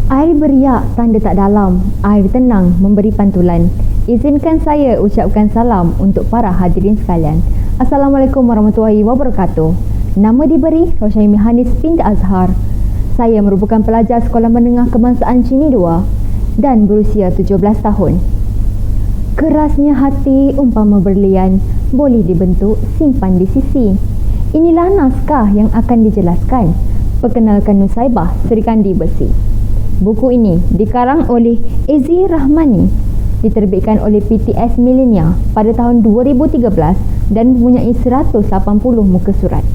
Air beriak, tanda tak dalam. Air tenang, memberi pantulan. Izinkan saya ucapkan salam untuk para hadirin sekalian. Assalamualaikum warahmatullahi wabarakatuh. Nama diberi Rosyaimi Hanis binti Azhar. Saya merupakan pelajar Sekolah Menengah Kebangsaan Cini 2 dan berusia 17 tahun. Kerasnya hati umpama berlian, boleh dibentuk, simpan di sisi. Inilah naskah yang akan dijelaskan. Perkenalkan Nusaibah Serikandi Besi. Buku ini dikarang oleh Ezi Rahmani, diterbitkan oleh PTS Millenia pada tahun 2013 dan mempunyai 180 muka surat.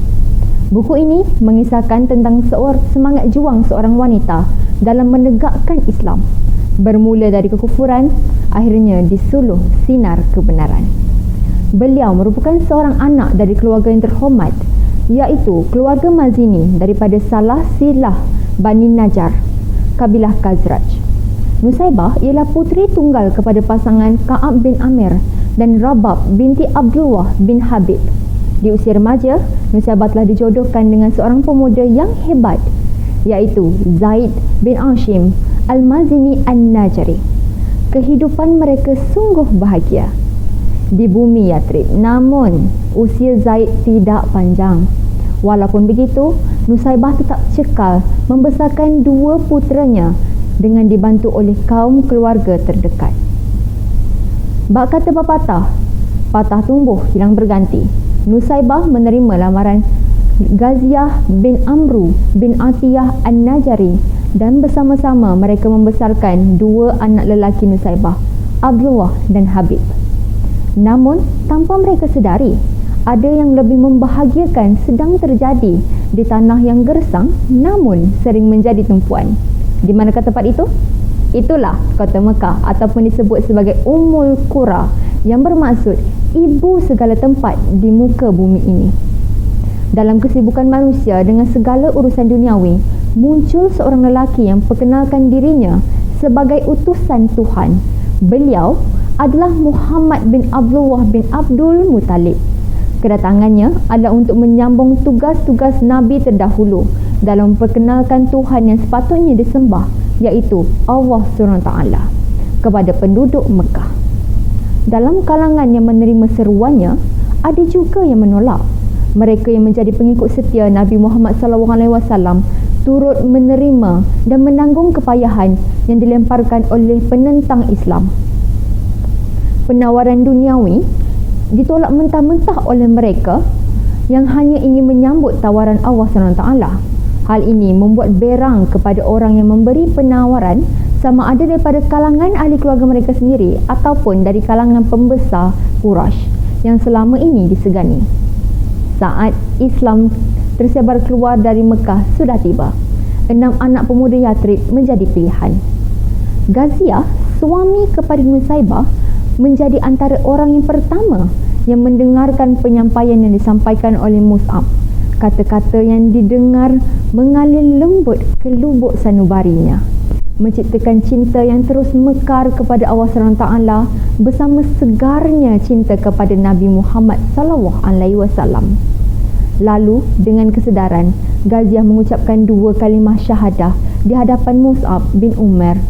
Buku ini mengisahkan tentang semangat juang seorang wanita dalam menegakkan Islam. Bermula dari kekufuran, akhirnya disuluh sinar kebenaran. Beliau merupakan seorang anak dari keluarga yang terhormat, iaitu keluarga Mazini daripada Salah Silah Bani Najjar, kabilah Khazraj. Nusaibah ialah puteri tunggal kepada pasangan Ka'ab bin Amir dan Rabab binti Abdullah bin Habib. Di usia remaja, Nusaibah telah dijodohkan dengan seorang pemuda yang hebat, iaitu Zaid bin Ashim Al-Mazini An-Najjari. Kehidupan mereka sungguh bahagia di bumi Yathrib. Namun, usia Zaid tidak panjang. Walaupun begitu, Nusaibah tetap cekal membesarkan dua puteranya dengan dibantu oleh kaum keluarga terdekat. Bak kata pepatah, patah tumbuh hilang berganti. Nusaibah menerima lamaran Ghaziah bin Amru bin Atiyah An-Najjari dan bersama-sama mereka membesarkan dua anak lelaki Nusaibah, Abdullah dan Habib. Namun, tanpa mereka sedari, ada yang lebih membahagiakan sedang terjadi di tanah yang gersang namun sering menjadi tumpuan. Di manakah tempat itu? Itulah kota Mekah ataupun disebut sebagai Ummul Qura, yang bermaksud ibu segala tempat di muka bumi ini. Dalam kesibukan manusia dengan segala urusan duniawi, muncul seorang lelaki yang perkenalkan dirinya sebagai utusan Tuhan. Beliau adalah Muhammad bin Abdullah bin Abdul Muttalib. Kedatangannya adalah untuk menyambung tugas-tugas Nabi terdahulu dalam memperkenalkan Tuhan yang sepatutnya disembah, iaitu Allah SWT kepada penduduk Mekah. Dalam kalangan yang menerima seruannya, ada juga yang menolak. Mereka yang menjadi pengikut setia Nabi Muhammad SAW turut menerima dan menanggung kepayahan yang dilemparkan oleh penentang Islam. Penawaran duniawi ditolak mentah-mentah oleh mereka yang hanya ingin menyambut tawaran Allah SWT. Hal ini membuat berang kepada orang yang memberi penawaran, sama ada daripada kalangan ahli keluarga mereka sendiri ataupun dari kalangan pembesar Quraisy yang selama ini disegani. Saat Islam tersebar keluar dari Mekah sudah tiba, 6 anak pemuda Yathrib menjadi pilihan. Ghaziah, suami kepada Nusaibah, menjadi antara orang yang pertama yang mendengarkan penyampaian yang disampaikan oleh Mus'ab. Kata-kata yang didengar mengalir lembut ke lubuk sanubarinya, menciptakan cinta yang terus mekar kepada Allah SWT bersama segarnya cinta kepada Nabi Muhammad SAW. Lalu dengan kesedaran, Ghaziah mengucapkan 2 kalimah syahadah di hadapan Mus'ab bin Umair.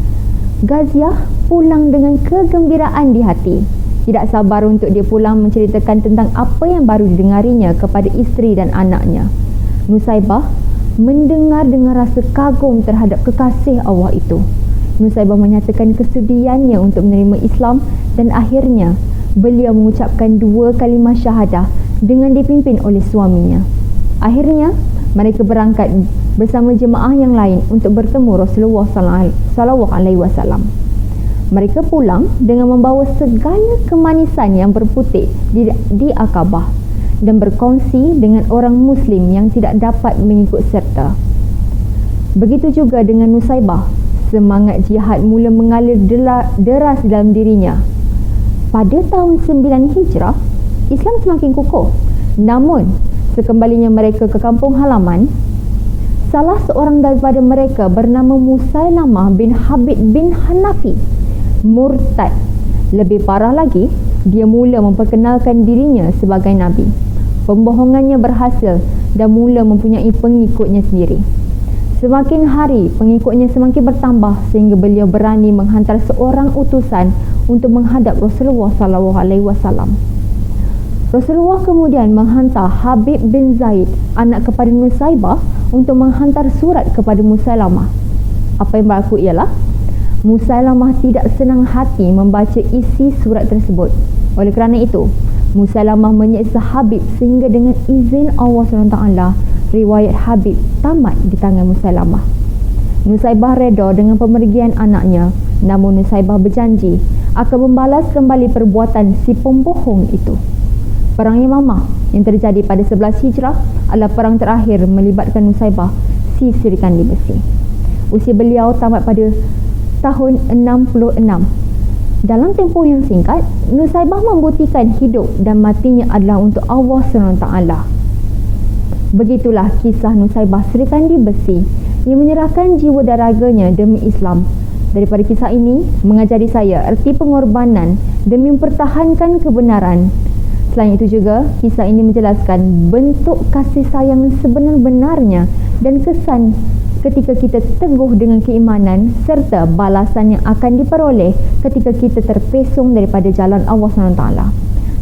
Ghaziah pulang dengan kegembiraan di hati. Tidak sabar untuk dia pulang menceritakan tentang apa yang baru didengarinya kepada isteri dan anaknya. Nusaibah mendengar dengan rasa kagum terhadap kekasih Allah itu. Nusaibah menyatakan kesediaannya untuk menerima Islam dan akhirnya beliau mengucapkan 2 kalimah syahadah dengan dipimpin oleh suaminya. Akhirnya mereka berangkat bersama jemaah yang lain untuk bertemu Rasulullah SAW. Mereka pulang dengan membawa segala kemanisan yang berputik di Aqabah dan berkongsi dengan orang Muslim yang tidak dapat mengikut serta. Begitu juga dengan Nusaibah, semangat jihad mula mengalir deras dalam dirinya. Pada tahun 9 Hijrah, Islam semakin kukuh. Namun, sekembalinya mereka ke kampung halaman, salah seorang daripada mereka bernama Musailamah bin Habib bin Hanafi murtad. Lebih parah lagi, dia mula memperkenalkan dirinya sebagai Nabi. Pembohongannya berhasil dan mula mempunyai pengikutnya sendiri. Semakin hari, pengikutnya semakin bertambah sehingga beliau berani menghantar seorang utusan untuk menghadap Rasulullah SAW. Rasulullah kemudian menghantar Habib bin Zaid, anak kepada Nusaybah, untuk menghantar surat kepada Musailamah. Apa yang berlaku ialah Musailamah tidak senang hati membaca isi surat tersebut. Oleh kerana itu, Musailamah menyiksa Habib sehingga dengan izin Allah SWT, riwayat Habib tamat di tangan Musailamah. Nusaybah reda dengan pemergian anaknya, namun Nusaybah berjanji akan membalas kembali perbuatan si pembohong itu. Perang Yamamah yang terjadi pada 11 Hijrah adalah perang terakhir melibatkan Nusaybah, si Serikandi Besi. Usia beliau tamat pada tahun 66. Dalam tempoh yang singkat, Nusaybah membuktikan hidup dan matinya adalah untuk Allah SWT. Begitulah kisah Nusaybah Serikandi Besi yang menyerahkan jiwa dan raganya demi Islam. Daripada kisah ini, mengajari saya erti pengorbanan demi mempertahankan kebenaran. Selain itu juga, kisah ini menjelaskan bentuk kasih sayang sebenar-benarnya dan kesan ketika kita teguh dengan keimanan serta balasan yang akan diperoleh ketika kita terpesong daripada jalan Allah SWT.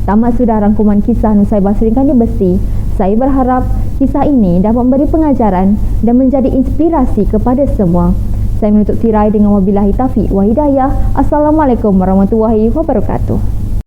Tamat sudah rangkuman kisah Nusaybah Serikandi Besi. Saya berharap kisah ini dapat memberi pengajaran dan menjadi inspirasi kepada semua. Saya menutup tirai dengan wabillahi taufiq wa hidayah. Assalamualaikum warahmatullahi wabarakatuh.